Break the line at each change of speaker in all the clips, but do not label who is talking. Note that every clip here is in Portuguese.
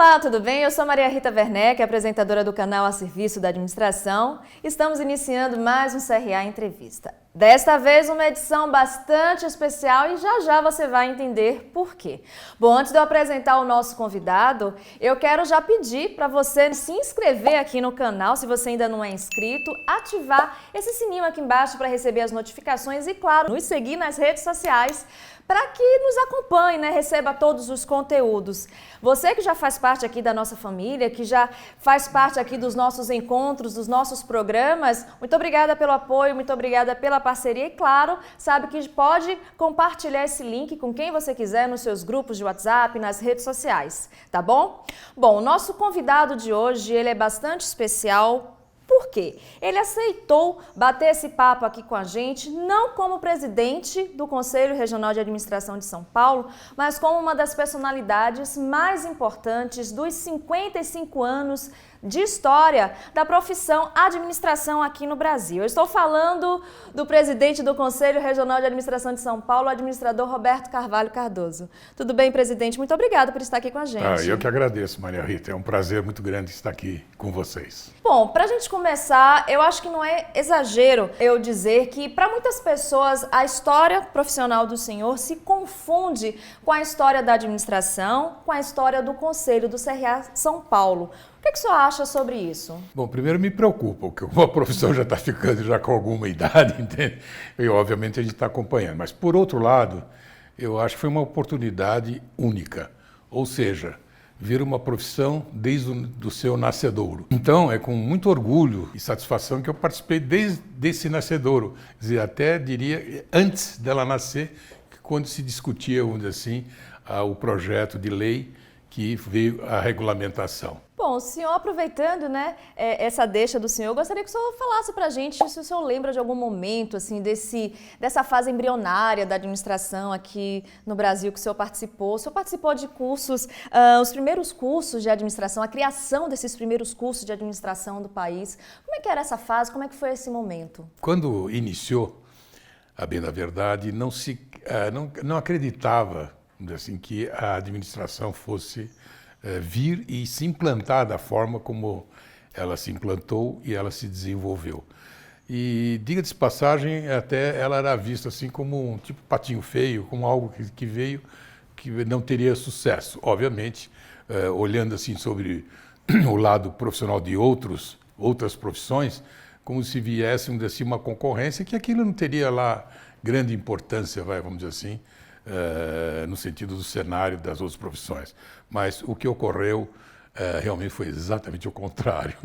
Olá, tudo bem? Eu sou Maria Rita Werneck, apresentadora do canal A Serviço da Administração. Estamos iniciando mais um CRA Entrevista. Desta vez uma edição bastante especial e já você vai entender por quê. Bom, antes de eu apresentar o nosso convidado, eu quero já pedir para você se inscrever aqui no canal, se você ainda não é inscrito, ativar esse sininho aqui embaixo para receber as notificações e, claro, nos seguir nas redes sociais para que nos acompanhe, né? Receba todos os conteúdos. Você que já faz parte aqui da nossa família, que já faz parte aqui dos nossos encontros, dos nossos programas, muito obrigada pelo apoio, muito obrigada pela parceria e, claro, sabe que pode compartilhar esse link com quem você quiser nos seus grupos de WhatsApp, nas redes sociais, tá bom? Bom, o nosso convidado de hoje, ele é bastante especial. Por quê? Ele aceitou bater esse papo aqui com a gente, não como presidente do Conselho Regional de Administração de São Paulo, mas como uma das personalidades mais importantes dos 55 anos de história da profissão administração aqui no Brasil. Eu estou falando do presidente do Conselho Regional de Administração de São Paulo, o administrador Roberto Carvalho Cardoso. Tudo bem, presidente? Muito obrigada por estar aqui com a gente.
Eu que agradeço, Maria Rita. É um prazer muito grande estar aqui com vocês.
Bom, para a gente começar, eu acho que não é exagero eu dizer que para muitas pessoas a história profissional do senhor se confunde com a história da administração, com a história do Conselho do CRA São Paulo. O que o senhor acha sobre isso?
Bom, primeiro me preocupa, porque a profissão já está ficando já com alguma idade, entende? E obviamente a gente está acompanhando. Mas por outro lado, eu acho que foi uma oportunidade única. Ou seja, ver uma profissão desde o seu nascedouro. Então, é com muito orgulho e satisfação que eu participei desde esse nascedouro. Quer dizer, até diria antes dela nascer, quando se discutia, vamos dizer assim, o projeto de lei que veio a regulamentação.
Bom, o senhor, aproveitando, né, essa deixa do senhor, eu gostaria que o senhor falasse para a gente se o senhor lembra de algum momento, assim, dessa fase embrionária da administração aqui no Brasil que o senhor participou. O senhor participou de cursos, os primeiros cursos de administração, a criação desses primeiros cursos de administração do país. Como é que era essa fase? Como é que foi esse momento?
Quando iniciou, a bem da verdade, não acreditava, assim, que a administração fosse vir e se implantar da forma como ela se implantou e ela se desenvolveu. E, diga-se de passagem, até ela era vista assim como um tipo patinho feio, como algo que veio que não teria sucesso. Obviamente, olhando assim sobre o lado profissional de outras profissões, como se viesse assim, uma concorrência que aquilo não teria lá grande importância, vamos dizer assim, no sentido do cenário das outras profissões. Mas o que ocorreu realmente foi exatamente o contrário.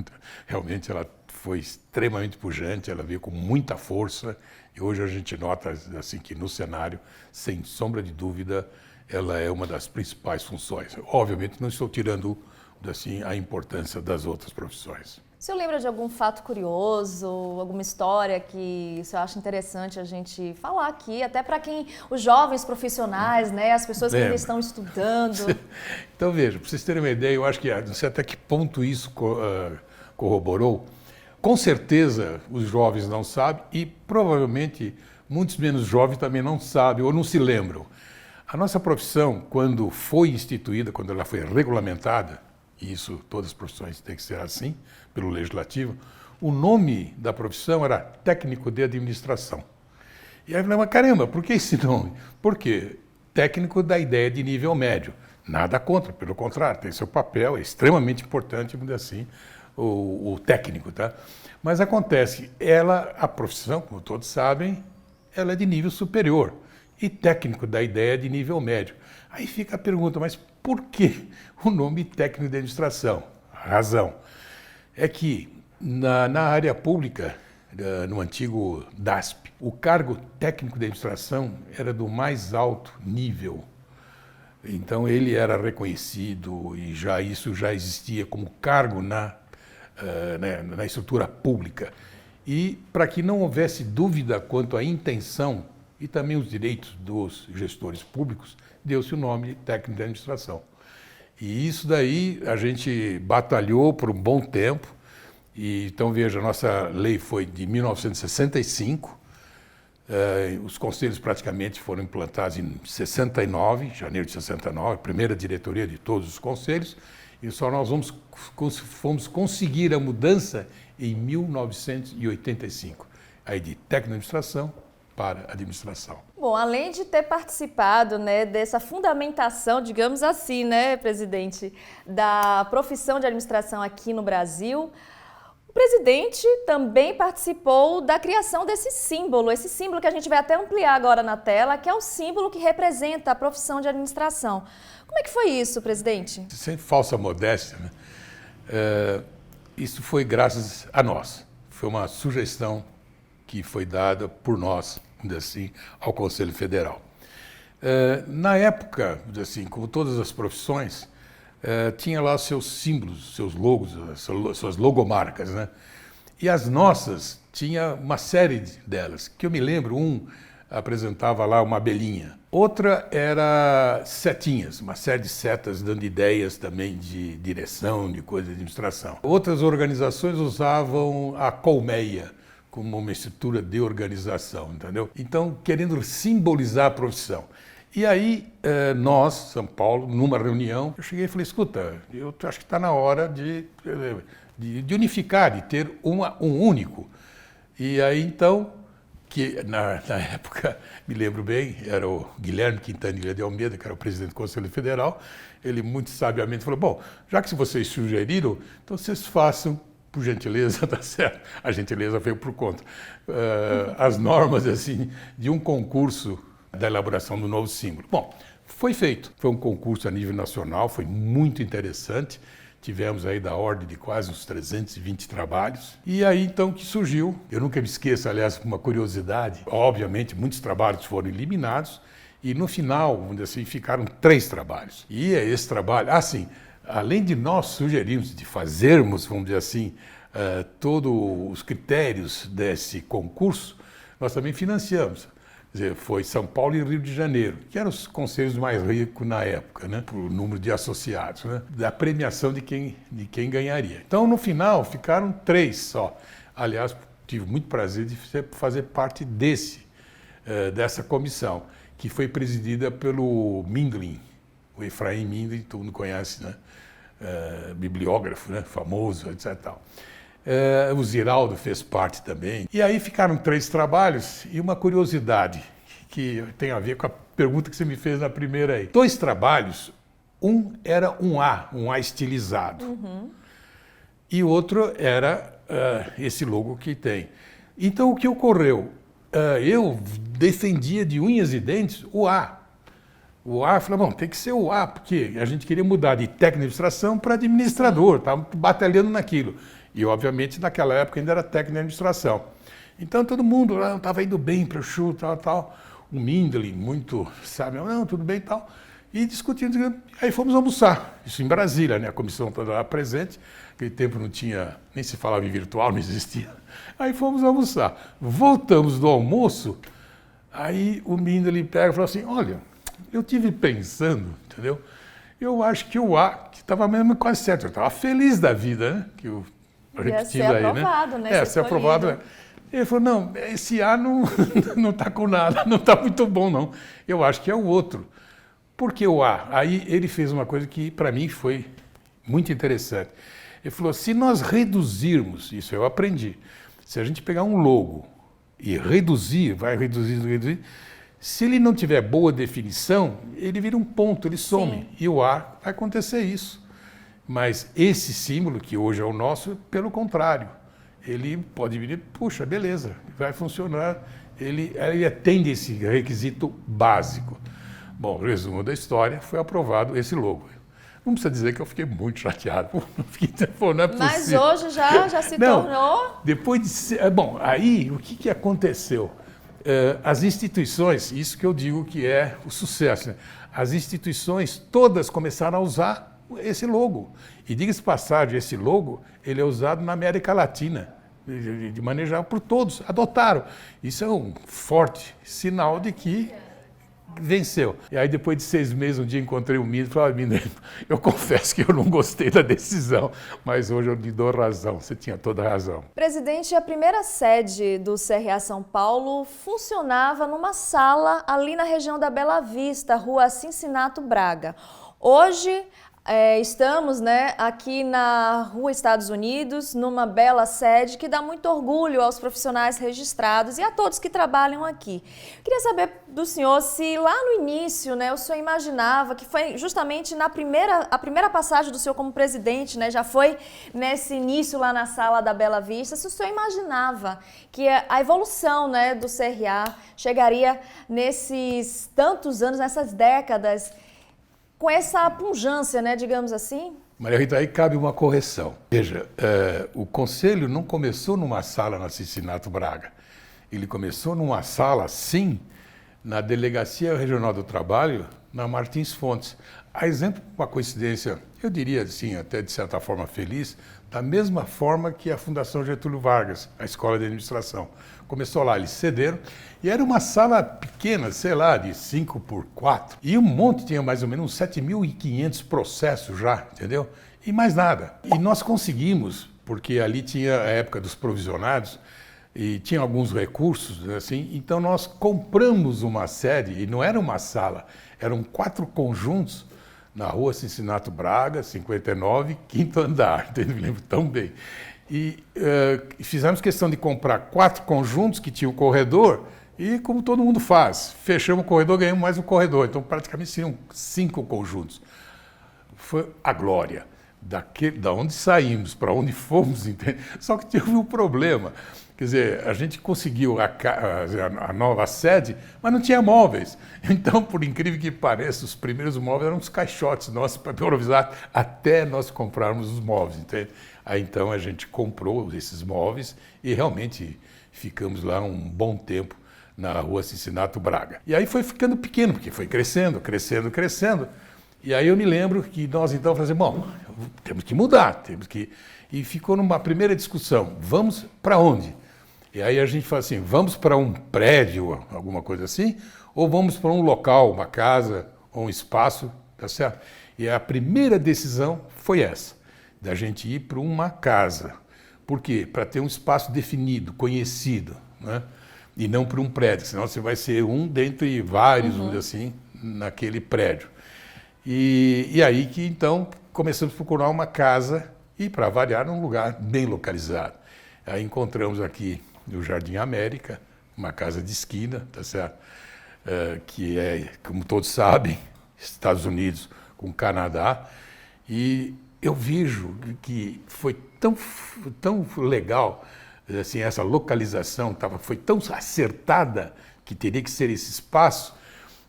Realmente ela foi extremamente pujante, ela veio com muita força e hoje a gente nota assim, que no cenário, sem sombra de dúvida, ela é uma das principais funções. Obviamente não estou tirando assim, a importância das outras profissões.
O senhor lembra de algum fato curioso, alguma história que o senhor acha interessante a gente falar aqui, até para os jovens profissionais, né, as pessoas que ainda estão estudando?
Então, veja, para vocês terem uma ideia, eu acho que não sei até que ponto isso corroborou. Com certeza os jovens não sabem e provavelmente muitos menos jovens também não sabem ou não se lembram. A nossa profissão, quando foi instituída, quando ela foi regulamentada, e isso todas as profissões têm que ser assim, pelo legislativo, o nome da profissão era técnico de administração. E aí eu falei, mas caramba, por que esse nome? Porque técnico dá ideia de nível médio. Nada contra, pelo contrário, tem seu papel, é extremamente importante, vamos dizer assim, o técnico, tá? Mas acontece, a profissão, como todos sabem, ela é de nível superior. E técnico dá ideia de nível médio. Aí fica a pergunta, mas por que o nome técnico de administração? A razão é que na área pública, no antigo DASP, o cargo técnico de administração era do mais alto nível. Então ele era reconhecido e isso já existia como cargo na estrutura pública. E para que não houvesse dúvida quanto à intenção e também os direitos dos gestores públicos, deu-se o nome de técnico de administração. E isso daí a gente batalhou por um bom tempo. E, então, veja, a nossa lei foi de 1965, os conselhos praticamente foram implantados em 69, janeiro de 69, a primeira diretoria de todos os conselhos, E só nós fomos conseguir a mudança em 1985, aí de técnico-administração para administração.
Bom, além de ter participado, né, dessa fundamentação, digamos assim, né, presidente, da profissão de administração aqui no Brasil, o presidente também participou da criação desse símbolo, esse símbolo que a gente vai até ampliar agora na tela, que é o símbolo que representa a profissão de administração. Como é que foi isso, presidente?
Sem falsa modéstia, né? Isso foi graças a nós. Foi uma sugestão que foi dada por nós, assim, ao Conselho Federal. Na época, assim, como todas as profissões, tinha lá seus símbolos, seus logos, suas logomarcas, né? E as nossas, tinha uma série delas, que eu me lembro, apresentava lá uma abelhinha. Outra era setinhas, uma série de setas dando ideias também de direção, de coisa de administração. Outras organizações usavam a colmeia como uma estrutura de organização, entendeu? Então, querendo simbolizar a profissão. E aí, nós, São Paulo, numa reunião, eu cheguei e falei, escuta, eu acho que está na hora de unificar, de ter um único. E aí, então, que na época, me lembro bem, era o Guilherme Quintanilha de Almeida, que era o presidente do Conselho Federal, ele muito sabiamente falou, bom, já que vocês sugeriram, então vocês façam, por gentileza, tá certo? A gentileza veio por conta. As normas, assim, de um concurso da elaboração do novo símbolo. Bom, foi feito. Foi um concurso a nível nacional, foi muito interessante. Tivemos aí da ordem de quase uns 320 trabalhos. E aí, então, que surgiu, eu nunca me esqueço, aliás, uma curiosidade, obviamente, muitos trabalhos foram eliminados, e no final, vamos dizer assim, ficaram 3 trabalhos. E esse trabalho, assim, além de nós sugerirmos de fazermos, vamos dizer assim, todos os critérios desse concurso, nós também financiamos. Quer dizer, foi São Paulo e Rio de Janeiro, que eram os conselhos mais ricos na época, né, por número de associados, né, da premiação de quem ganharia. Então, no final, ficaram 3 só. Aliás, tive muito prazer de fazer parte dessa comissão, que foi presidida pelo Mindlin, o Efraim Mindlin, todo mundo conhece, né, bibliógrafo, né, famoso, etc. Tal. O Ziraldo fez parte também. E aí ficaram 3 trabalhos e uma curiosidade que tem a ver com a pergunta que você me fez na primeira aí. 2 trabalhos, um era um A estilizado. Uhum. E o outro era esse logo que tem. Então o que ocorreu? Eu defendia de unhas e dentes o A. O A, falou, bom, tem que ser o A, porque a gente queria mudar de técnico de administração para administrador, estava batalhando naquilo. E, obviamente, naquela época ainda era técnico de administração. Então, todo mundo lá estava indo bem para o CHU, tal. O Mindlin, muito, sabe, não, tudo bem e tal. E discutindo, aí fomos almoçar. Isso em Brasília, né? A comissão toda lá presente. Naquele tempo não tinha, nem se falava em virtual, não existia. Aí fomos almoçar. Voltamos do almoço, aí o Mindlin pega e fala assim, olha, eu tive pensando, entendeu? Eu acho que o A, que estava mesmo quase certo, eu estava feliz da vida, né? Que eu repetindo aí,
aprovado, né?
Ser aprovado, né? Ele falou, não, esse A não está com nada, não está muito bom, não. Eu acho que é o outro. Por que o A? Aí ele fez uma coisa que, para mim, foi muito interessante. Ele falou, se nós reduzirmos, isso eu aprendi, se a gente pegar um logo e reduzir, reduzir, se ele não tiver boa definição, ele vira um ponto, ele some. Sim. E o A vai acontecer isso. Mas esse símbolo, que hoje é o nosso, pelo contrário, ele pode vir, puxa, beleza, vai funcionar, ele atende esse requisito básico. Bom, resumo da história, foi aprovado esse logo. Não precisa dizer que eu fiquei muito chateado, não é possível.
Mas hoje já se tornou...
Depois de ser... Bom, aí o que aconteceu? As instituições, isso que eu digo que é o sucesso, né? As instituições todas começaram a usar esse logo. E diga-se de passagem, esse logo ele é usado na América Latina, de maneira geral, por todos, adotaram. Isso é um forte sinal de que venceu. E aí depois de 6 meses, um dia encontrei o Mindlin e falei, Mindlin, eu confesso que eu não gostei da decisão, mas hoje eu lhe dou razão, você tinha toda a razão.
Presidente, a primeira sede do CRA São Paulo funcionava numa sala ali na região da Bela Vista, Rua Cincinato Braga. Hoje, Estamos, né, aqui na Rua Estados Unidos, numa bela sede que dá muito orgulho aos profissionais registrados e a todos que trabalham aqui. Queria saber do senhor se lá no início, né, o senhor imaginava que foi justamente a primeira passagem do senhor como presidente, né, já foi nesse início lá na sala da Bela Vista, se o senhor imaginava que a evolução, né, do CRA chegaria nesses tantos anos, nessas décadas, com essa pujança, né, digamos assim?
Maria Rita, aí cabe uma correção. Veja, o Conselho não começou numa sala na Cincinato Braga. Ele começou numa sala, sim, na Delegacia Regional do Trabalho, na Martins Fontes. A exemplo, uma coincidência, eu diria assim, até de certa forma feliz, da mesma forma que a Fundação Getúlio Vargas, a Escola de Administração. Começou lá, eles cederam, e era uma sala pequena, sei lá, de 5 por 4, e um monte, tinha mais ou menos uns 7.500 processos já, entendeu? E mais nada. E nós conseguimos, porque ali tinha a época dos provisionados, e tinha alguns recursos, assim, então nós compramos uma sede, e não era uma sala, eram 4 conjuntos, na Rua Cincinato Braga, 59, quinto andar, me lembro tão bem. E fizemos questão de comprar 4 conjuntos que tinham corredor, e como todo mundo faz, fechamos o corredor, ganhamos mais um corredor, então praticamente seriam 5 conjuntos. Foi a glória. Da onde saímos, para onde fomos, entende? Só que teve um problema. Quer dizer, a gente conseguiu a nova sede, mas não tinha móveis. Então, por incrível que pareça, os primeiros móveis eram os caixotes nossos para improvisar até nós comprarmos os móveis, entende? Aí então a gente comprou esses móveis e realmente ficamos lá um bom tempo na Rua Cincinato Braga. E aí foi ficando pequeno, porque foi crescendo, crescendo, crescendo. E aí eu me lembro que nós então falamos, bom, temos que mudar, temos que... E ficou numa primeira discussão, vamos para onde? E aí a gente fala assim, vamos para um prédio, alguma coisa assim, ou vamos para um local, uma casa, ou um espaço, tá certo? E a primeira decisão foi essa, da gente ir para uma casa. Por quê? Para ter um espaço definido, conhecido, né? E não para um prédio, senão você vai ser um dentre vários, assim, naquele prédio. E aí que então começamos a procurar uma casa e, para variar, um lugar bem localizado. Aí encontramos aqui no Jardim América, uma casa de esquina, tá certo? Que é, como todos sabem, Estados Unidos com Canadá. E eu vejo que foi tão legal, assim, essa localização foi tão acertada que teria que ser esse espaço,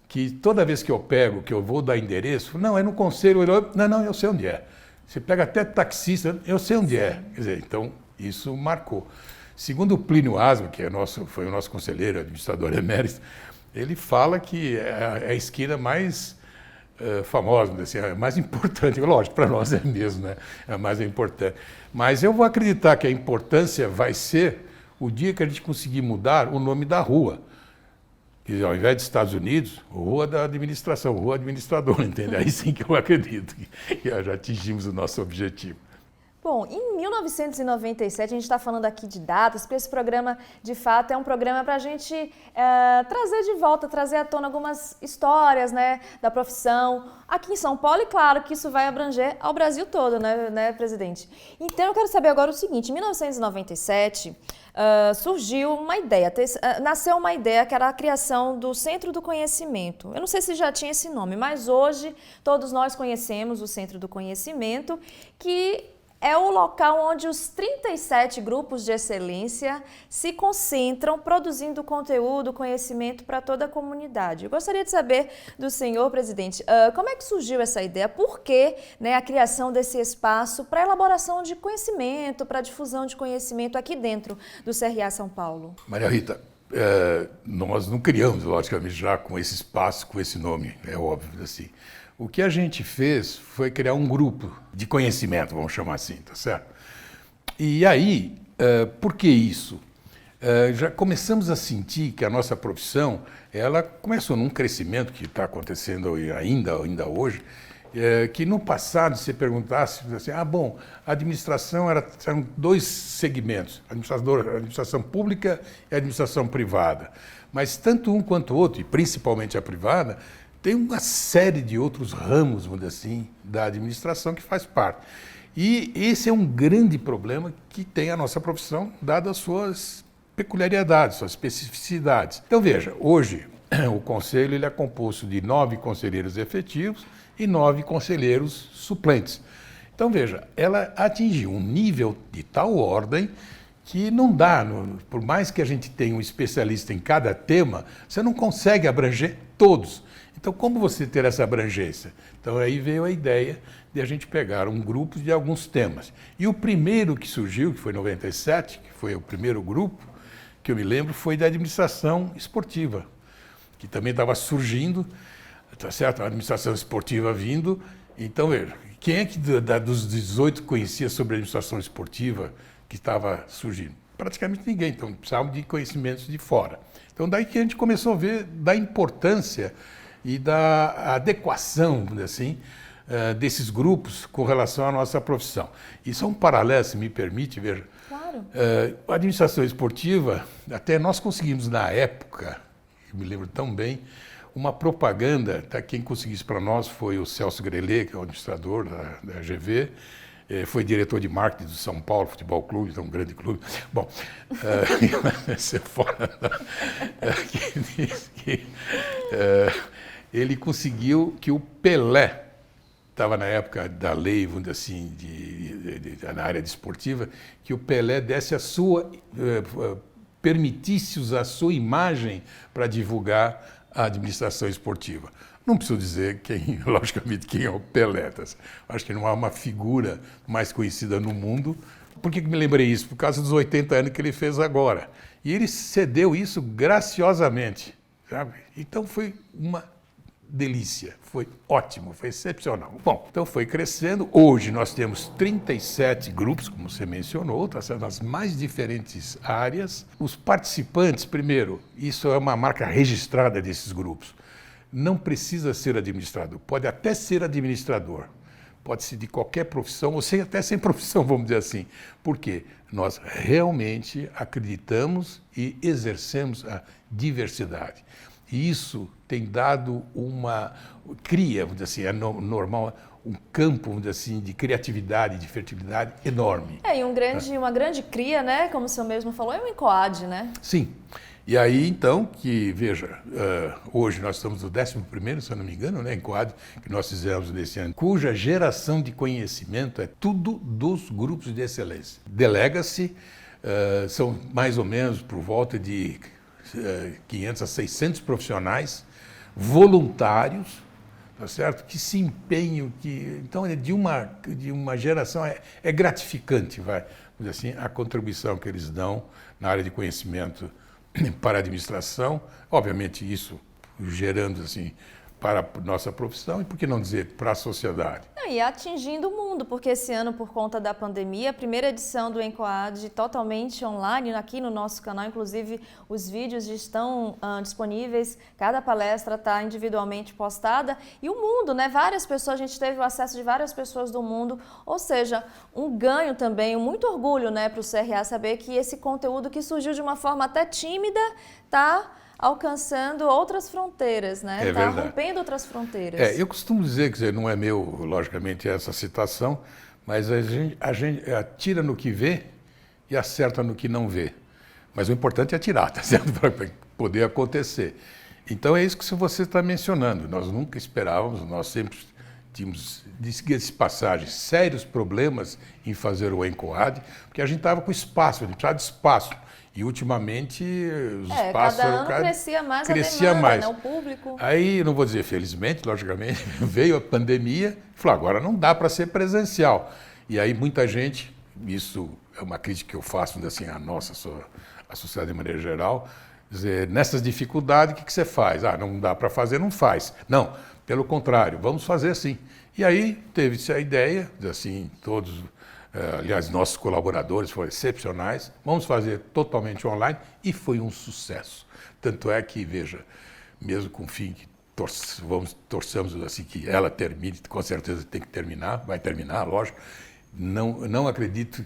que toda vez que eu pego, que eu vou dar endereço, não, é no Conselho, não, eu sei onde é. Você pega até taxista, eu sei onde é. Quer dizer, então, isso marcou. Segundo o Plínio Asma, que foi o nosso conselheiro, administrador emérito, ele fala que é a esquina mais famosa, assim, é a mais importante. Lógico, para nós é mesmo, né? É a mais importante. Mas eu vou acreditar que a importância vai ser o dia que a gente conseguir mudar o nome da rua. Que ao invés de Estados Unidos, Rua da Administração, Rua Administrador, entende? Aí sim que eu acredito que já atingimos o nosso objetivo.
Bom, em 1997, a gente está falando aqui de datas, porque esse programa, de fato, é um programa para a gente trazer de volta, trazer à tona algumas histórias, né, da profissão aqui em São Paulo, e claro que isso vai abranger ao Brasil todo, né, presidente? Então, eu quero saber agora o seguinte, em 1997, surgiu uma ideia, nasceu uma ideia que era a criação do Centro do Conhecimento. Eu não sei se já tinha esse nome, mas hoje todos nós conhecemos o Centro do Conhecimento, que é o local onde os 37 grupos de excelência se concentram, produzindo conteúdo, conhecimento para toda a comunidade. Eu gostaria de saber do senhor, presidente, como é que surgiu essa ideia? Por que, né, a criação desse espaço para elaboração de conhecimento, para difusão de conhecimento aqui dentro do CRA São Paulo?
Maria Rita, nós não criamos, logicamente, já com esse espaço, com esse nome, é óbvio, assim. O que a gente fez foi criar um grupo de conhecimento, vamos chamar assim, tá certo? E aí, por que isso? Já começamos a sentir que a nossa profissão, ela começou num crescimento que está acontecendo ainda hoje, que no passado, se perguntasse assim, bom, a administração eram 2 segmentos, a administração pública e a administração privada, mas tanto um quanto o outro, e principalmente a privada, tem uma série de outros ramos, vamos dizer assim, da administração que faz parte. E esse é um grande problema que tem a nossa profissão, dadas as suas peculiaridades, suas especificidades. Então veja, hoje o Conselho ele é composto de 9 conselheiros efetivos e 9 conselheiros suplentes. Então veja, ela atingiu um nível de tal ordem que não dá, por mais que a gente tenha um especialista em cada tema, você não consegue abranger todos. Então, como você ter essa abrangência? Então, aí veio a ideia de a gente pegar um grupo de alguns temas. E o primeiro que surgiu, que foi em 97, que foi o primeiro grupo, que eu me lembro, foi da administração esportiva, que também estava surgindo, tá certo? A administração esportiva vindo. Então, veja, quem é que dos 18 conhecia sobre a administração esportiva que estava surgindo? Praticamente ninguém, então precisavam de conhecimentos de fora. Então daí que a gente começou a ver da importância e da adequação, vamos dizer assim, desses grupos com relação à nossa profissão. Isso é um paralelo, se me permite, veja.
Claro.
A administração esportiva, até nós conseguimos na época, eu me lembro tão bem, uma propaganda, tá? Quem conseguiu isso para nós foi o Celso Grelê, que é o administrador da GV, foi diretor de marketing do São Paulo Futebol Clube, então um grande clube. Bom, você fora, que diz que ele conseguiu que o Pelé, estava na época da lei, vamos dizer assim, na área desportiva, que o Pelé desse a sua, permitisse usar a sua imagem para divulgar a administração esportiva. Não preciso dizer logicamente, quem é o Pelé. Acho que não há uma figura mais conhecida no mundo. Por que me lembrei isso? Por causa dos 80 anos que ele fez agora. E ele cedeu isso graciosamente, sabe? Então foi uma delícia, foi ótimo, foi excepcional. Bom, então foi crescendo. Hoje nós temos 37 grupos, como você mencionou, tá certo? Nas mais diferentes áreas. Os participantes, primeiro, isso é uma marca registrada desses grupos. Não precisa ser administrador, pode até ser administrador, pode ser de qualquer profissão, ou até sem profissão, vamos dizer assim. Por quê? Nós realmente acreditamos e exercemos a diversidade. E isso tem dado cria, vamos dizer assim, normal, um campo, vamos dizer assim, de criatividade, de fertilidade enorme.
E uma grande cria, né, como o senhor mesmo falou, é o ENCOAD, né?
Sim. E aí, então, veja, hoje nós estamos no 11º, se eu não me engano, né, ENCOAD, que nós fizemos nesse ano, cuja geração de conhecimento é tudo dos grupos de excelência. Delega-se, são mais ou menos por volta de 500 a 600 profissionais voluntários, tá certo? Que se empenham, então é de uma geração, é gratificante, vamos dizer assim, a contribuição que eles dão na área de conhecimento para a administração, obviamente isso gerando assim para a nossa profissão e, por que não dizer, para a sociedade.
E atingindo o mundo, porque esse ano, por conta da pandemia, a primeira edição do ENCOAD totalmente online, aqui no nosso canal, inclusive os vídeos já estão disponíveis, cada palestra está individualmente postada, e o mundo, né? Várias pessoas, a gente teve o acesso de várias pessoas do mundo, ou seja, um ganho também, muito orgulho, né, para o CRA saber que esse conteúdo que surgiu de uma forma até tímida está alcançando outras fronteiras, né? Está rompendo outras fronteiras.
Eu costumo dizer, quer dizer, não é meu, logicamente, essa citação, mas a gente atira no que vê e acerta no que não vê. Mas o importante é atirar, tá certo? Para poder acontecer. Então é isso que você está mencionando. Nós nunca esperávamos, nós sempre tínhamos, diga-se de passagem, sérios problemas em fazer o ENCOAD, porque a gente estava com espaço, a gente precisava de espaço. E ultimamente os espaços...
Cada ano crescia mais a demanda, né? O público.
Aí, não vou dizer felizmente, logicamente, veio a pandemia e falou, agora não dá para ser presencial. E aí muita gente, isso é uma crítica que eu faço assim, a sociedade de maneira geral, dizer, nessas dificuldades, o que você faz? Não dá para fazer, não faz. Não, pelo contrário, vamos fazer sim. E aí teve-se a ideia, assim, todos... aliás, nossos colaboradores foram excepcionais, vamos fazer totalmente online e foi um sucesso. Tanto é que, veja, mesmo com o fim que torçamos assim que ela termine, com certeza tem que terminar, vai terminar, lógico, não acredito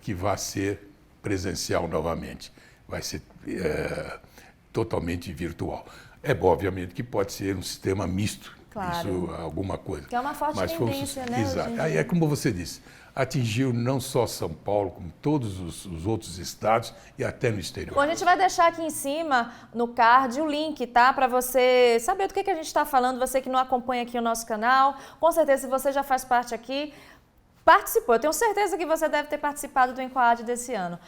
que vá ser presencial novamente, vai ser totalmente virtual. Obviamente que pode ser um sistema misto,
Claro.
isso alguma coisa.
Que é uma forte tendência, né?
Exato. Aí é como você disse, atingiu não só São Paulo, como todos os outros estados e até no exterior.
Bom, a gente vai deixar aqui em cima, no card, o link, tá? Para você saber do que a gente está falando, você que não acompanha aqui o nosso canal. Com certeza, se você já faz parte aqui, participou. Eu tenho certeza que você deve ter participado do Encoad desse ano.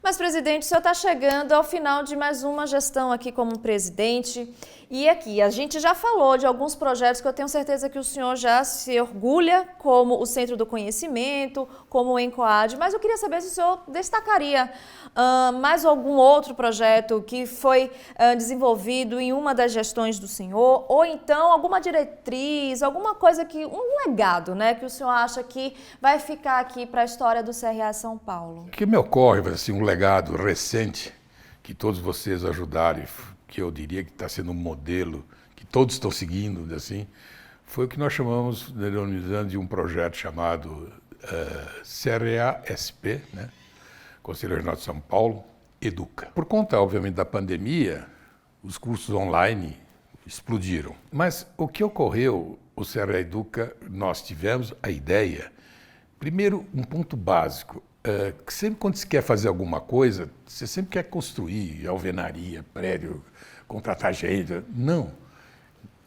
Mas, presidente, o senhor está chegando ao final de mais uma gestão aqui como presidente. E aqui, a gente já falou de alguns projetos que eu tenho certeza que o senhor já se orgulha, como o Centro do Conhecimento, como o Encoad, mas eu queria saber se o senhor destacaria mais algum outro projeto que foi desenvolvido em uma das gestões do senhor, ou então alguma diretriz, alguma coisa um legado, né, que o senhor acha que vai ficar aqui para a história do CRA São Paulo.
O que me ocorre, assim, um legado recente que todos vocês ajudaram, que eu diria que está sendo um modelo que todos estão seguindo, assim, foi o que nós chamamos, denominando de um projeto chamado CRA-SP, né? Conselho Regional de São Paulo, Educa. Por conta, obviamente, da pandemia, os cursos online explodiram. Mas o que ocorreu, o CRA Educa, nós tivemos a ideia, primeiro, um ponto básico, que sempre quando se quer fazer alguma coisa, você sempre quer construir alvenaria, prédio, contratar gente. Não.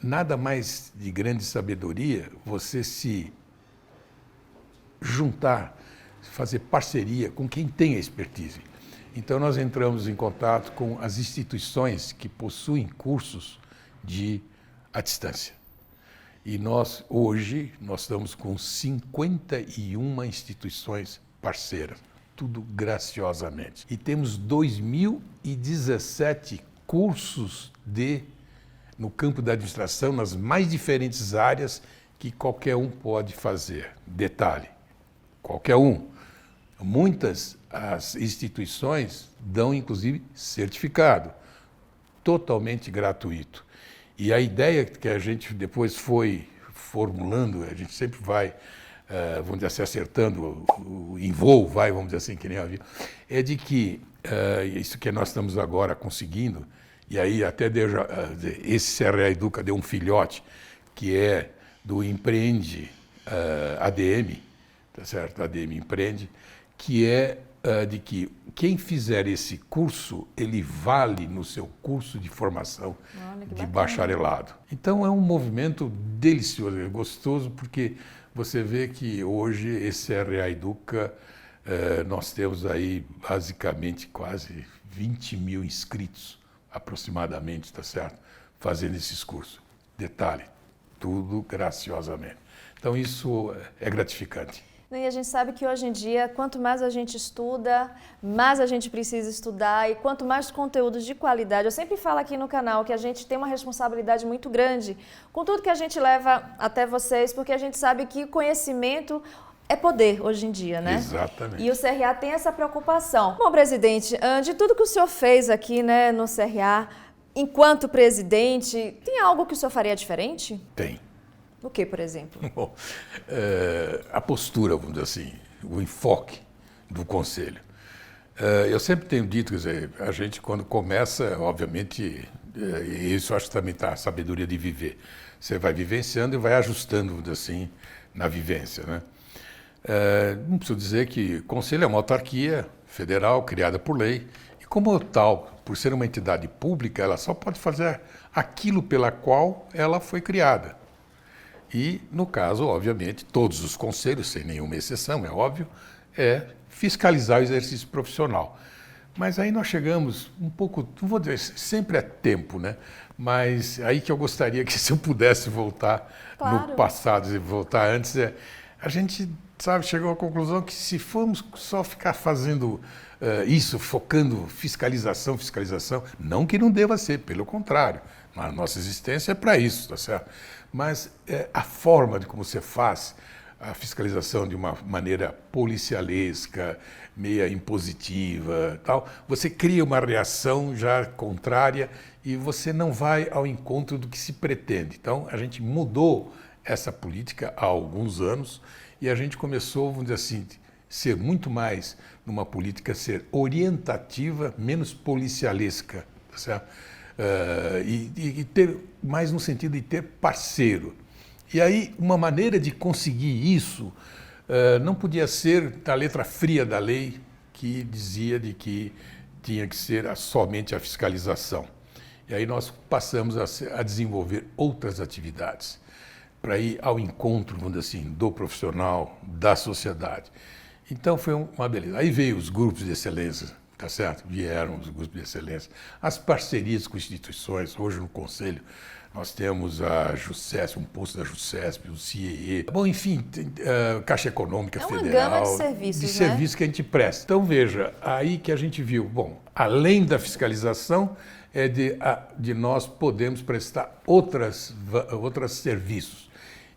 Nada mais de grande sabedoria você se juntar, fazer parceria com quem tem a expertise. Então nós entramos em contato com as instituições que possuem cursos à distância. E hoje, nós estamos com 51 instituições parceiras, tudo graciosamente. E temos 2017 cursos no campo da administração, nas mais diferentes áreas que qualquer um pode fazer. Detalhe, qualquer um. Muitas as instituições dão, inclusive, certificado, totalmente gratuito. E a ideia que a gente depois foi formulando, a gente sempre vai, vamos dizer assim, acertando em voo, vamos dizer assim, que nem havia, é de que isso que nós estamos agora conseguindo, e aí até esse CRA Educa deu um filhote, que é do Empreende ADM, tá certo? ADM Empreende, que é de que quem fizer esse curso, ele vale no seu curso de formação de bacharelado. Então é um movimento delicioso, gostoso, porque você vê que hoje esse CRA Educa, nós temos aí basicamente quase 20 mil inscritos, aproximadamente, tá certo? Fazendo esses cursos. Detalhe, tudo graciosamente. Então isso é gratificante.
E a gente sabe que hoje em dia, quanto mais a gente estuda, mais a gente precisa estudar e quanto mais conteúdos de qualidade. Eu sempre falo aqui no canal que a gente tem uma responsabilidade muito grande com tudo que a gente leva até vocês, porque a gente sabe que conhecimento é poder hoje em dia, né?
Exatamente.
E o CRA tem essa preocupação. Bom, presidente, de tudo que o senhor fez aqui, né, no CRA, enquanto presidente, tem algo que o senhor faria diferente?
Tem.
O que, por exemplo?
Bom, a postura, vamos dizer assim, o enfoque do Conselho. Eu sempre tenho dito, quer dizer, a gente quando começa, obviamente, e isso acho que também está a sabedoria de viver. Você vai vivenciando e vai ajustando, vamos dizer assim, na vivência, né? Não preciso dizer que o Conselho é uma autarquia federal criada por lei e como tal, por ser uma entidade pública, ela só pode fazer aquilo pela qual ela foi criada. E, no caso, obviamente, todos os conselhos, sem nenhuma exceção, é óbvio, fiscalizar o exercício profissional. Mas aí nós chegamos um pouco, não vou dizer, sempre é tempo, né? Mas aí que eu gostaria que se eu pudesse voltar no passado, e voltar antes, a gente, sabe, chegou à conclusão que se formos só ficar fazendo isso, focando fiscalização, não que não deva ser, pelo contrário, a nossa existência é para isso, tá certo? Mas a forma de como você faz a fiscalização de uma maneira policialesca, meia impositiva, tal, você cria uma reação já contrária e você não vai ao encontro do que se pretende. Então, a gente mudou essa política há alguns anos e a gente começou, vamos dizer assim, ser muito mais numa política ser orientativa, menos policialesca, tá certo? e ter mais no sentido de ter parceiro. E aí, uma maneira de conseguir isso não podia ser da letra fria da lei, que dizia de que tinha que ser somente a fiscalização. E aí nós passamos a desenvolver outras atividades para ir ao encontro, vamos dizer assim, do profissional, da sociedade. Então foi uma beleza. Aí veio os grupos de excelência, tá certo? Vieram os grupos de excelência, as parcerias com instituições. Hoje no Conselho nós temos a JUSCESP, um posto da JUSCESP, o CIEE, bom, enfim, Caixa Econômica Federal.
É uma gama de serviços,
de serviços que a gente presta. Então veja, aí que a gente viu, bom, além da fiscalização, de nós podemos prestar outros serviços.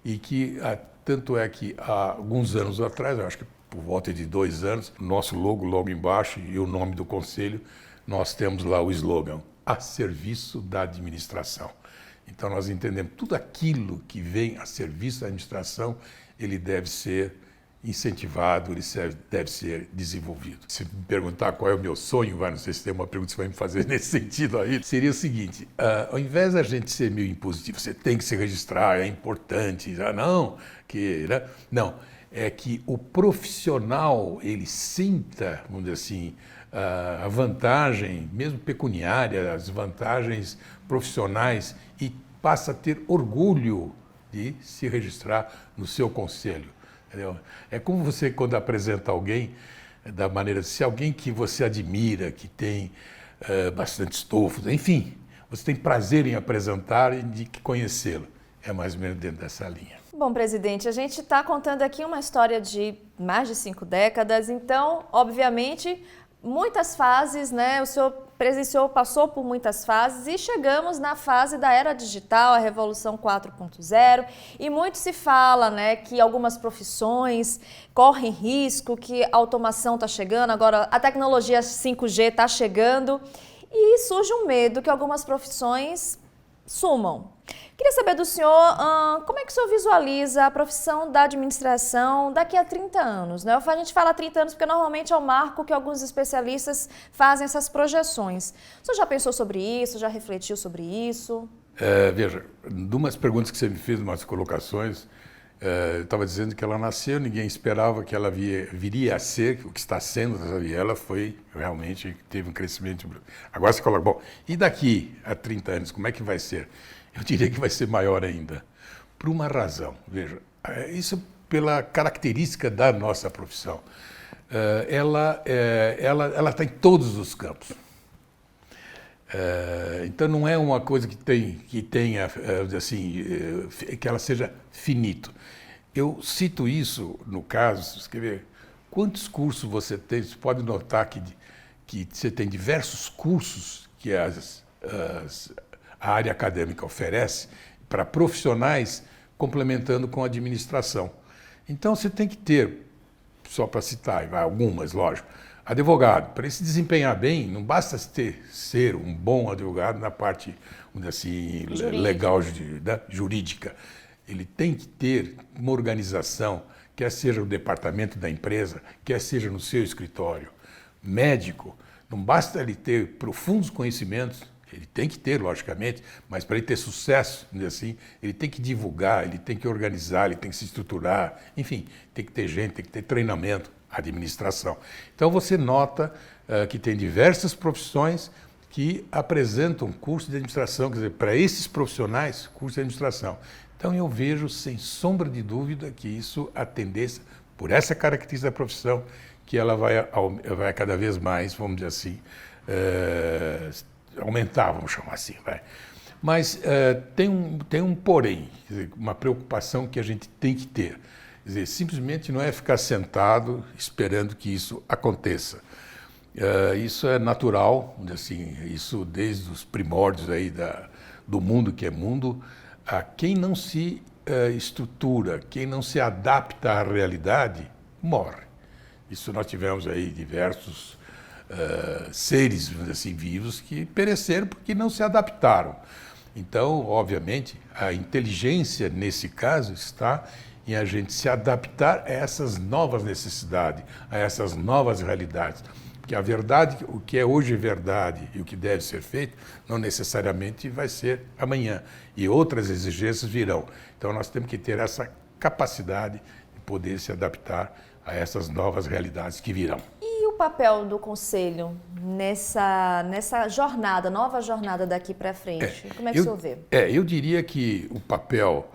E que, tanto é que há alguns anos atrás, eu acho que por volta de 2 anos, nosso logo embaixo e o nome do Conselho, nós temos lá o slogan, a serviço da administração. Então nós entendemos tudo aquilo que vem a serviço da administração, ele deve ser incentivado, ele deve ser desenvolvido. Se me perguntar qual é o meu sonho, não sei se tem uma pergunta que você vai me fazer nesse sentido aí, seria o seguinte, ao invés da gente ser meio impositivo, você tem que se registrar, é importante, não, é que o profissional, ele sinta, vamos dizer assim, a vantagem, mesmo pecuniária, as vantagens profissionais e passa a ter orgulho de se registrar no seu conselho. Entendeu? É como você, quando apresenta alguém, da maneira, se alguém que você admira, que tem bastante estofo, enfim, você tem prazer em apresentar e de conhecê-lo. É mais ou menos dentro dessa linha.
Bom, presidente, a gente está contando aqui uma história de mais de 5 décadas, então, obviamente, muitas fases, né? O senhor presenciou, passou por muitas fases e chegamos na fase da era digital, a Revolução 4.0, e muito se fala, né, que algumas profissões correm risco, que a automação está chegando, agora a tecnologia 5G está chegando e surge um medo que algumas profissões sumam. Queria saber do senhor, como é que o senhor visualiza a profissão da administração daqui a 30 anos? Né? A gente fala 30 anos porque normalmente é o marco que alguns especialistas fazem essas projeções. O senhor já pensou sobre isso, já refletiu sobre isso?
Veja, de umas perguntas que você me fez, umas colocações, eu estava dizendo que ela nasceu, ninguém esperava que ela viria a ser o que está sendo, e ela foi, realmente, teve um crescimento. Agora você coloca, bom, e daqui a 30 anos, como é que vai ser? Eu diria que vai ser maior ainda, por uma razão. Veja, isso pela característica da nossa profissão. Ela está em todos os campos. Então não é uma coisa que tenha, assim, que ela seja finito. Eu cito isso no caso, você quer ver, quantos cursos você tem, você pode notar que você tem diversos cursos que a área acadêmica oferece para profissionais complementando com a administração. Então você tem que ter, só para citar, algumas, lógico, advogado. Para ele se desempenhar bem, não basta ser um bom advogado na parte, assim, legal, jurídica. Ele tem que ter uma organização, quer seja no departamento da empresa, quer seja no seu escritório. Médico, não basta ele ter profundos conhecimentos, ele tem que ter, logicamente, mas para ele ter sucesso, assim, ele tem que divulgar, ele tem que organizar, ele tem que se estruturar, enfim, tem que ter gente, tem que ter treinamento, administração. Então você nota que tem diversas profissões que apresentam curso de administração, quer dizer, para esses profissionais, curso de administração. Então eu vejo, sem sombra de dúvida, que isso, a tendência, por essa característica da profissão, que ela vai cada vez mais, vamos dizer assim, aumentar, vamos chamar assim, vai. Mas tem um porém, quer dizer, uma preocupação que a gente tem que ter. Quer dizer, simplesmente não é ficar sentado esperando que isso aconteça. Isso é natural, assim, isso desde os primórdios aí do mundo que é mundo. Quem não se estrutura, quem não se adapta à realidade, morre. Isso nós tivemos aí diversos seres, assim, vivos que pereceram porque não se adaptaram. Então, obviamente, a inteligência nesse caso está em a gente se adaptar a essas novas necessidades, a essas novas realidades. Porque a verdade, o que é hoje verdade e o que deve ser feito, não necessariamente vai ser amanhã. E outras exigências virão. Então nós temos que ter essa capacidade de poder se adaptar a essas novas realidades que virão.
E o papel do Conselho nessa jornada, nova jornada daqui para frente? Como é que o senhor vê?
Eu diria que o papel,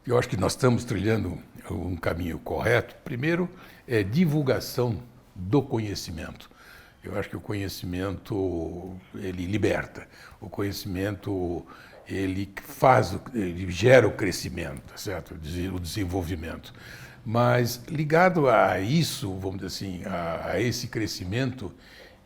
eu acho que nós estamos trilhando um caminho correto. Primeiro, é divulgação do conhecimento. Eu acho que o conhecimento, ele liberta. O conhecimento, ele gera o crescimento, tá certo? O desenvolvimento. Mas ligado a isso, vamos dizer assim, a esse crescimento,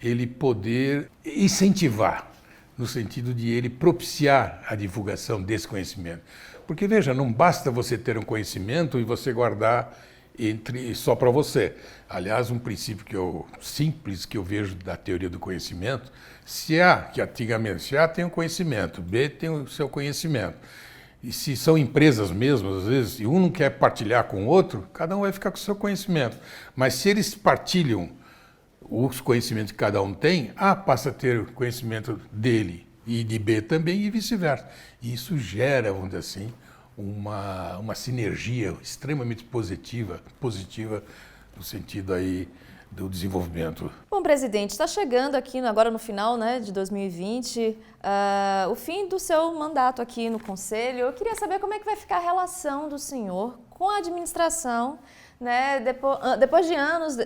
ele poder incentivar, no sentido de ele propiciar a divulgação desse conhecimento. Porque, veja, não basta você ter um conhecimento e você guardar só para você. Aliás, um princípio simples que eu vejo da teoria do conhecimento, que antigamente, se A tem um conhecimento, B tem o seu conhecimento. E se são empresas mesmo, às vezes, e um não quer partilhar com o outro, cada um vai ficar com o seu conhecimento. Mas se eles partilham os conhecimentos que cada um tem, A passa a ter o conhecimento dele e de B também e vice-versa. E isso gera, vamos dizer assim, uma sinergia extremamente positiva no sentido aí do desenvolvimento.
Bom, presidente, está chegando aqui agora no final, né, de 2020, o fim do seu mandato aqui no Conselho. Eu queria saber como é que vai ficar a relação do senhor com a administração, né, depois de anos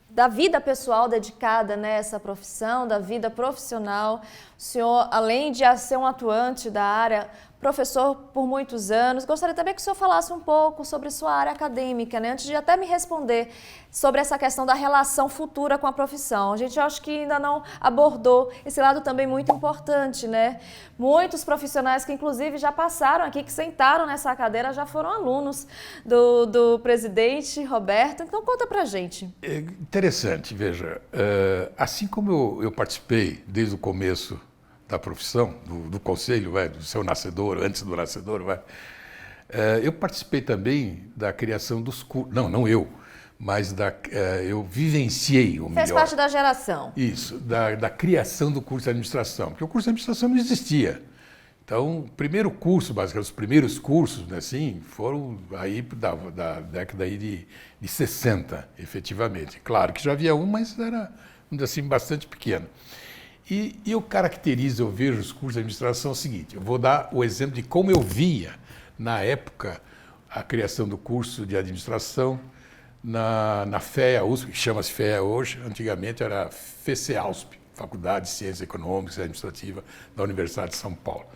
da vida pessoal dedicada nessa profissão, da vida profissional. O senhor, além de ser um atuante da área, professor por muitos anos, gostaria também que o senhor falasse um pouco sobre sua área acadêmica, né? Antes de até me responder sobre essa questão da relação futura com a profissão. A gente acho que ainda não abordou esse lado também muito importante, né? Muitos profissionais que inclusive já passaram aqui, que sentaram nessa cadeira, já foram alunos do presidente Roberto. Então conta pra gente.
É interessante, veja, assim como eu participei desde o começo da profissão, do conselho, do seu nascedor, antes do nascedor, eu participei também da criação dos cursos, não eu, mas eu vivenciei o melhor.
Fez parte da geração.
Isso, da criação do curso de administração, porque o curso de administração não existia. Então, o primeiro curso, basicamente, os primeiros cursos, né, assim, foram aí da década aí de 60, efetivamente. Claro que já havia um, mas era, assim, bastante pequeno. E eu vejo os cursos de administração o seguinte, eu vou dar o exemplo de como eu via, na época, a criação do curso de administração na FEA USP, que chama-se FEA hoje, antigamente era FECEAUSP, Faculdade de Ciências Econômicas e Administrativa da Universidade de São Paulo.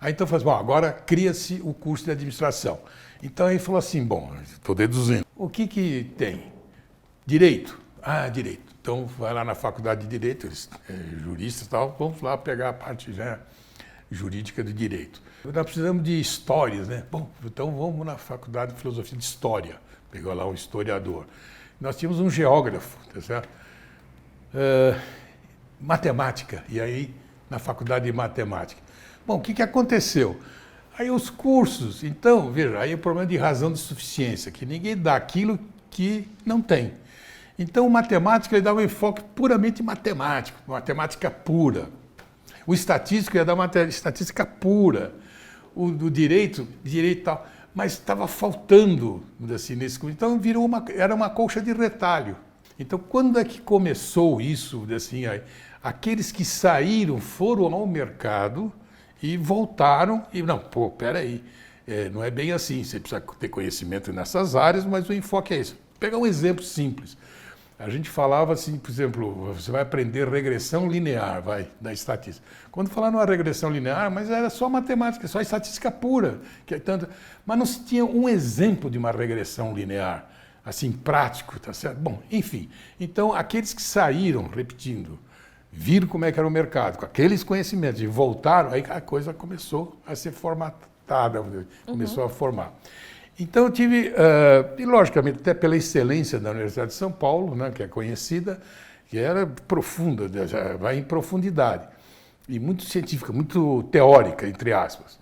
Aí então falou, agora cria-se o curso de administração. Então aí falou assim, estou deduzindo, o que tem? Direito? Direito. Então, vai lá na faculdade de Direito, juristas e tal, vamos lá pegar a parte jurídica do direito. Nós precisamos de histórias, né? Então vamos na faculdade de Filosofia de História, pegou lá um historiador. Nós tínhamos um geógrafo, tá certo? Matemática, e aí na faculdade de Matemática. O que aconteceu? Aí os cursos, então, veja, aí o problema de razão de suficiência, que ninguém dá aquilo que não tem. Então, matemática ele dá um enfoque puramente matemático, matemática pura. O estatístico ia dar uma estatística pura. O direito e tal. Mas estava faltando, assim, nesse curso. Então, era uma colcha de retalho. Então, quando é que começou isso? Assim, aqueles que saíram foram ao mercado e voltaram e, peraí, não é bem assim. Você precisa ter conhecimento nessas áreas, mas o enfoque é esse. Vou pegar um exemplo simples. A gente falava assim, por exemplo, você vai aprender regressão linear, da estatística. Quando falar numa regressão linear, mas era só matemática, só estatística pura. Mas não se tinha um exemplo de uma regressão linear, assim, prático, tá certo? Enfim. Então, aqueles que saíram, repetindo, viram como é que era o mercado, com aqueles conhecimentos, e voltaram, aí a coisa começou a ser formatada, começou a formar. Então eu tive, e logicamente até pela excelência da Universidade de São Paulo, né, que é conhecida, que era profunda, vai em profundidade, e muito científica, muito teórica, entre aspas.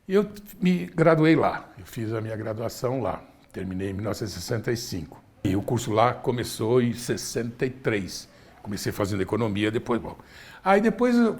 E eu me graduei lá, eu fiz a minha graduação lá, terminei em 1965. E o curso lá começou em 63, Comecei fazendo economia, depois, bom. Aí depois eu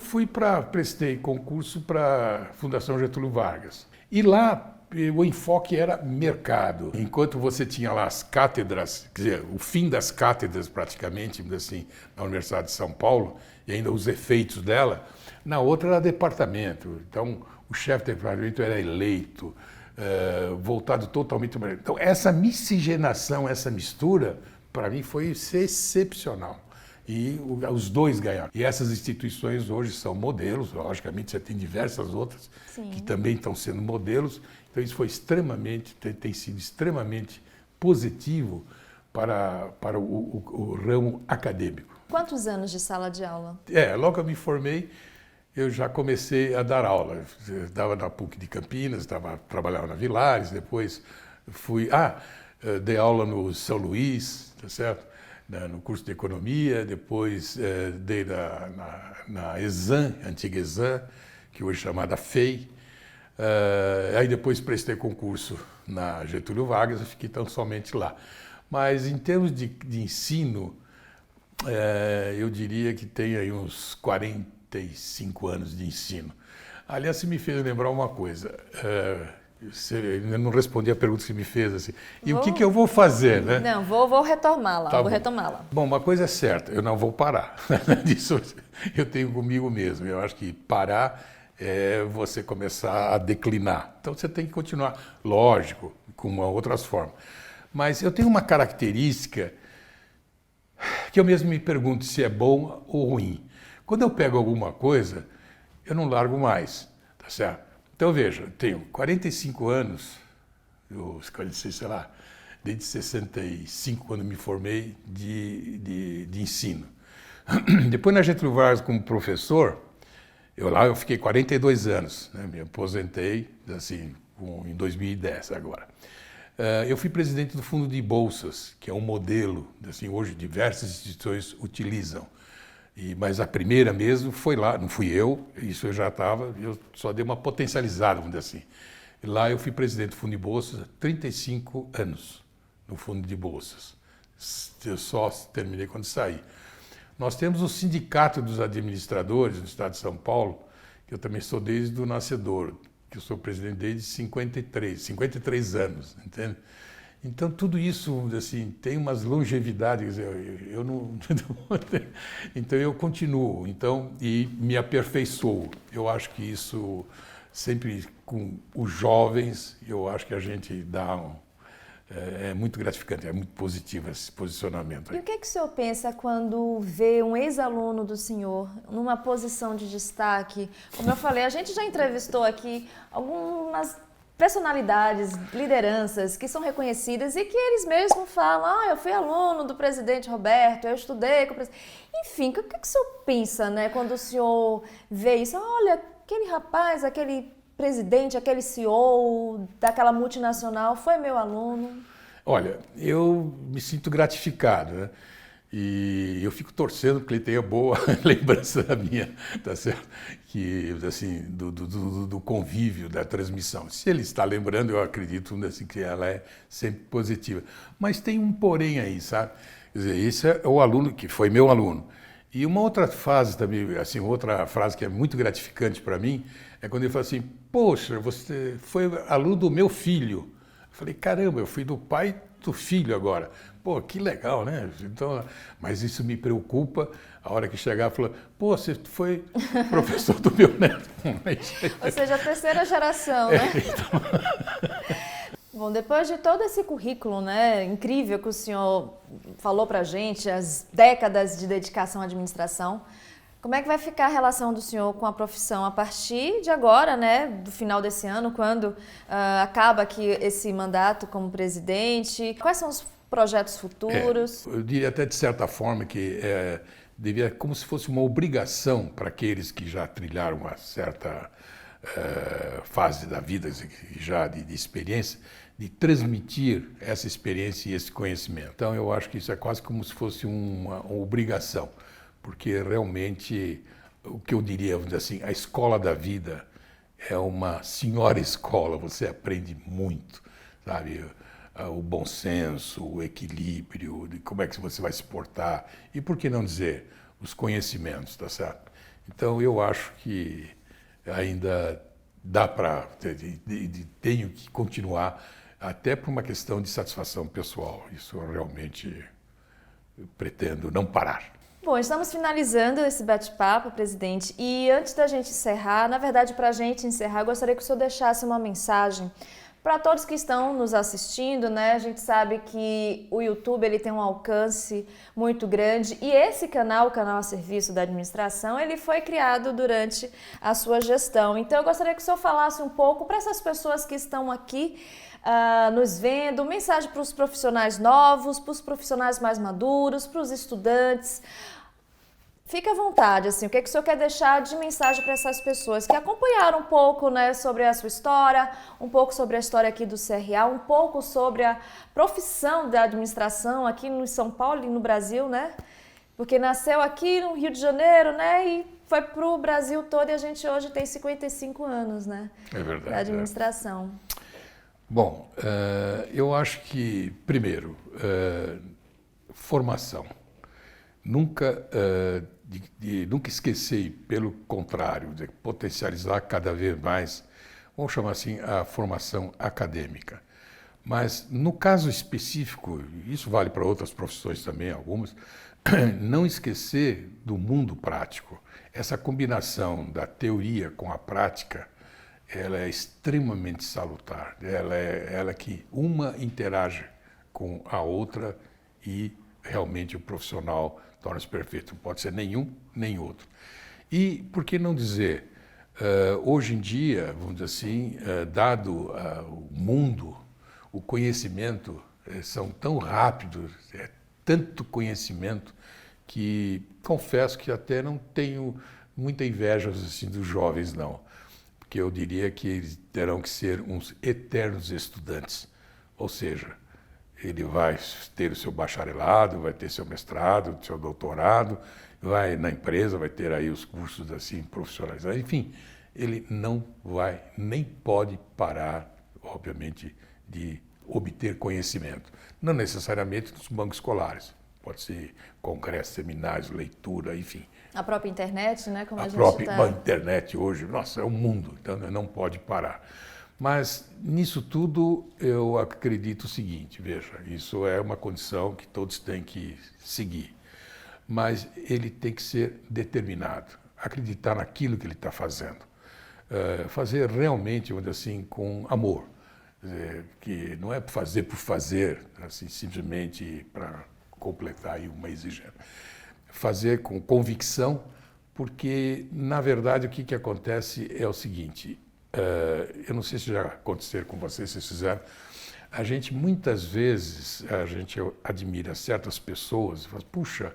prestei concurso para a Fundação Getúlio Vargas. E lá o enfoque era mercado. Enquanto você tinha lá as cátedras, quer dizer, o fim das cátedras praticamente, assim, na Universidade de São Paulo, e ainda os efeitos dela, na outra era departamento. Então, o chefe de departamento era eleito, voltado totalmente ao mercado. Então, essa miscigenação, essa mistura, para mim foi excepcional. E os dois ganharam. E essas instituições hoje são modelos, logicamente você tem diversas outras que também estão sendo modelos. Então isso foi tem sido extremamente positivo para o ramo acadêmico.
Quantos anos de sala de aula?
Logo que eu me formei, eu já comecei a dar aula. Eu estava na PUC de Campinas, trabalhava na Vilares, depois dei aula no São Luís, tá certo? No curso de economia, depois dei na Exam, antiga Exam, que hoje é chamada FEI. Aí depois prestei concurso na Getúlio Vargas, eu fiquei tão somente lá. Mas em termos de ensino, eu diria que tem aí uns 45 anos de ensino. Aliás, você me fez lembrar uma coisa. Eu não respondi a pergunta que você me fez, assim. E o que eu vou fazer, né?
Não, vou retomá-la,
Tá
vou retomá-la.
Bom, uma coisa é certa, eu não vou parar. Disso eu tenho comigo mesmo. Eu acho que parar é você começar a declinar. Então você tem que continuar, lógico, com outras formas. Mas eu tenho uma característica que eu mesmo me pergunto se é bom ou ruim. Quando eu pego alguma coisa, eu não largo mais, tá certo? Então, veja, eu tenho 45 anos, sei lá, desde 65, quando me formei, de ensino. Depois, na Getúlio Vargas, como professor, eu fiquei 42 anos, né? Me aposentei, assim, em 2010 agora. Eu fui presidente do Fundo de Bolsas, que é um modelo, assim, hoje diversas instituições utilizam. Mas a primeira mesmo foi lá, não fui eu, isso eu já estava, eu só dei uma potencializada, vamos dizer assim. E lá eu fui presidente do Fundo de Bolsas há 35 anos, no Fundo de Bolsas. Eu só terminei quando saí. Nós temos o Sindicato dos Administradores do Estado de São Paulo, que eu também sou desde o nascedor, que eu sou presidente desde 53 anos, entende? Então, tudo isso, assim, tem umas longevidades, eu não... Então, eu continuo, e me aperfeiçoo. Eu acho que isso, sempre com os jovens, eu acho que a gente dá é muito gratificante, é muito positivo esse posicionamento.
E o que o senhor pensa quando vê um ex-aluno do senhor numa posição de destaque? Como eu falei, a gente já entrevistou aqui algumas personalidades, lideranças que são reconhecidas e que eles mesmos falam, eu fui aluno do presidente Roberto, eu estudei com o presidente... Enfim, o que o senhor pensa, né, quando o senhor vê isso? Olha, aquele rapaz, aquele presidente, aquele CEO daquela multinacional foi meu aluno.
Olha, eu me sinto gratificado, né? E eu fico torcendo porque ele tenha boa lembrança da minha, tá certo? Que, assim, do convívio, da transmissão. Se ele está lembrando, eu acredito assim, que ela é sempre positiva. Mas tem um porém aí, sabe? Quer dizer, esse é o aluno que foi meu aluno. E uma outra fase também, assim, outra frase que é muito gratificante para mim, é quando ele fala assim, poxa, você foi aluno do meu filho. Eu falei, caramba, eu fui do pai do filho agora. Pô, que legal, né? Então, mas isso me preocupa a hora que chegar e falar, pô, você foi professor do meu neto.
Ou seja, a terceira geração, né?
Então...
Bom, depois de todo esse currículo, né, incrível que o senhor falou pra gente, as décadas de dedicação à administração, como é que vai ficar a relação do senhor com a profissão a partir de agora, né, do final desse ano, quando acaba aqui esse mandato como presidente? Quais são os projetos futuros?
Eu diria até de certa forma que devia como se fosse uma obrigação para aqueles que já trilharam uma certa fase da vida, já de experiência, de transmitir essa experiência e esse conhecimento. Então eu acho que isso é quase como se fosse uma obrigação, porque realmente o que eu diria, vamos dizer assim, a escola da vida é uma senhora escola, você aprende muito, sabe? o bom senso, o equilíbrio, de como é que você vai se portar e, por que não dizer, os conhecimentos, tá certo? Então, eu acho que ainda dá para, tenho que continuar, até por uma questão de satisfação pessoal. Isso eu realmente pretendo não parar.
Bom, estamos finalizando esse bate-papo, presidente, e antes da gente encerrar, na verdade, para a gente encerrar, eu gostaria que o senhor deixasse uma mensagem para todos que estão nos assistindo, né? A gente sabe que o YouTube ele tem um alcance muito grande e esse canal, o canal a serviço da administração, ele foi criado durante a sua gestão. Então, eu gostaria que o senhor falasse um pouco para essas pessoas que estão aqui nos vendo, mensagem para os profissionais novos, para os profissionais mais maduros, para os estudantes. Fique à vontade, assim, o que é que o senhor quer deixar de mensagem para essas pessoas que acompanharam um pouco, né, sobre a sua história, um pouco sobre a história aqui do CRA, um pouco sobre a profissão da administração aqui no São Paulo e no Brasil, né? Porque nasceu aqui no Rio de Janeiro, né, e foi para o Brasil todo e a gente hoje tem 55 anos, né?
É verdade.
Da administração.
Bom, eu acho que, primeiro, formação. Nunca esquecer, pelo contrário, de potencializar cada vez mais, vamos chamar assim, a formação acadêmica. Mas, no caso específico, isso vale para outras profissões também, algumas, não esquecer do mundo prático. Essa combinação da teoria com a prática, ela é extremamente salutar. Ela que uma interage com a outra e realmente o profissional torna-se perfeito. Não pode ser nenhum, nem outro. E, por que não dizer, hoje em dia, vamos dizer assim, dado o mundo, o conhecimento são tão rápidos, tanto conhecimento, que confesso que até não tenho muita inveja assim, dos jovens, não. Porque eu diria que eles terão que ser uns eternos estudantes. Ou seja, ele vai ter o seu bacharelado, vai ter seu mestrado, seu doutorado, vai na empresa, vai ter aí os cursos assim profissionais. Enfim, ele não vai, nem pode parar, obviamente, de obter conhecimento. Não necessariamente nos bancos escolares. Pode ser congressos, seminários, leitura, enfim.
A própria internet, né? Como a
própria internet hoje, nossa, é o mundo, então não pode parar. Mas nisso tudo eu acredito o seguinte, veja, isso é uma condição que todos têm que seguir, mas ele tem que ser determinado, acreditar naquilo que ele está fazendo, fazer realmente, vamos dizer assim, com amor, que não é fazer por fazer, assim, simplesmente para completar aí uma exigência, fazer com convicção, porque na verdade o que acontece é o seguinte. Eu não sei se já aconteceu com vocês, se fizeram. A gente, muitas vezes, admira certas pessoas e fala, puxa,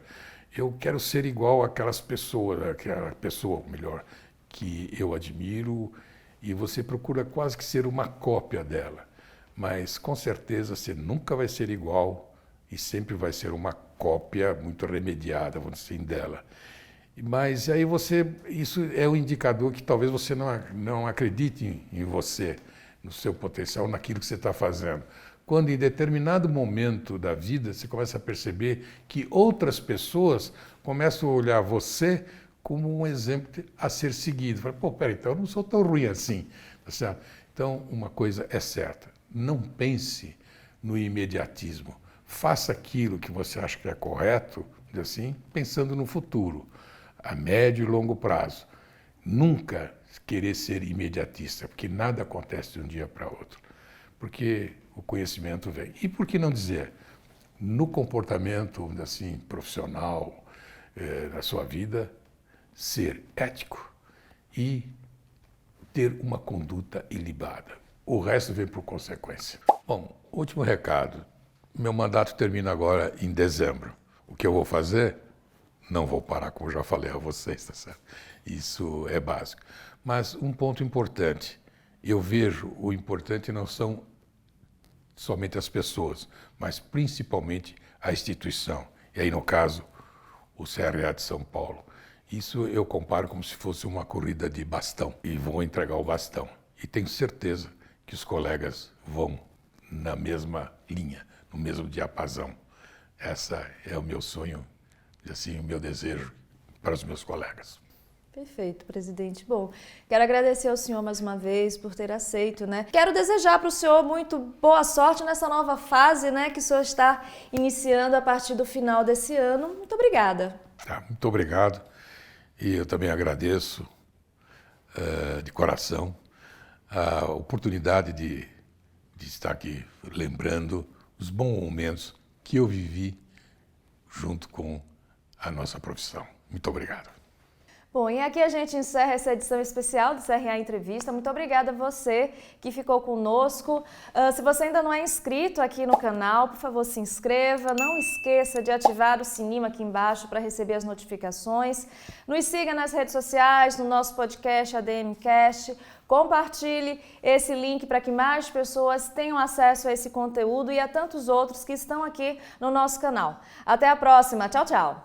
eu quero ser igual àquela pessoa, melhor, que eu admiro, e você procura quase que ser uma cópia dela. Mas, com certeza, você nunca vai ser igual e sempre vai ser uma cópia muito remediada, vamos dizer assim, dela. Mas aí isso é um indicador que talvez você não acredite em você, no seu potencial, naquilo que você está fazendo. Quando em determinado momento da vida você começa a perceber que outras pessoas começam a olhar você como um exemplo a ser seguido. Fala, pô, peraí, então eu não sou tão ruim assim. Tá certo? Então, uma coisa é certa, não pense no imediatismo. Faça aquilo que você acha que é correto, assim, pensando no futuro, a médio e longo prazo. Nunca querer ser imediatista, porque nada acontece de um dia para outro. Porque o conhecimento vem. E por que não dizer, no comportamento assim, profissional da sua vida, ser ético e ter uma conduta ilibada. O resto vem por consequência. Bom, último recado. Meu mandato termina agora em dezembro. O que eu vou fazer? Não vou parar, como já falei a vocês, tá certo? Isso é básico. Mas um ponto importante, eu vejo o importante não são somente as pessoas, mas principalmente a instituição. E aí, no caso, o CRA de São Paulo. Isso eu comparo como se fosse uma corrida de bastão. E vou entregar o bastão. E tenho certeza que os colegas vão na mesma linha, no mesmo diapasão. Essa é o meu sonho, e assim, o meu desejo para os meus colegas.
Perfeito, presidente. Bom, quero agradecer ao senhor mais uma vez por ter aceito, né? Quero desejar para o senhor muito boa sorte nessa nova fase, né, que o senhor está iniciando a partir do final desse ano. Muito obrigada.
Muito obrigado. E eu também agradeço de coração a oportunidade de estar aqui lembrando os bons momentos que eu vivi junto com a nossa profissão. Muito obrigado.
Bom, e aqui a gente encerra essa edição especial do CRA Entrevista. Muito obrigada a você que ficou conosco. Se você ainda não é inscrito aqui no canal, por favor, se inscreva. Não esqueça de ativar o sininho aqui embaixo para receber as notificações. Nos siga nas redes sociais, no nosso podcast ADMcast. Compartilhe esse link para que mais pessoas tenham acesso a esse conteúdo e a tantos outros que estão aqui no nosso canal. Até a próxima. Tchau, tchau.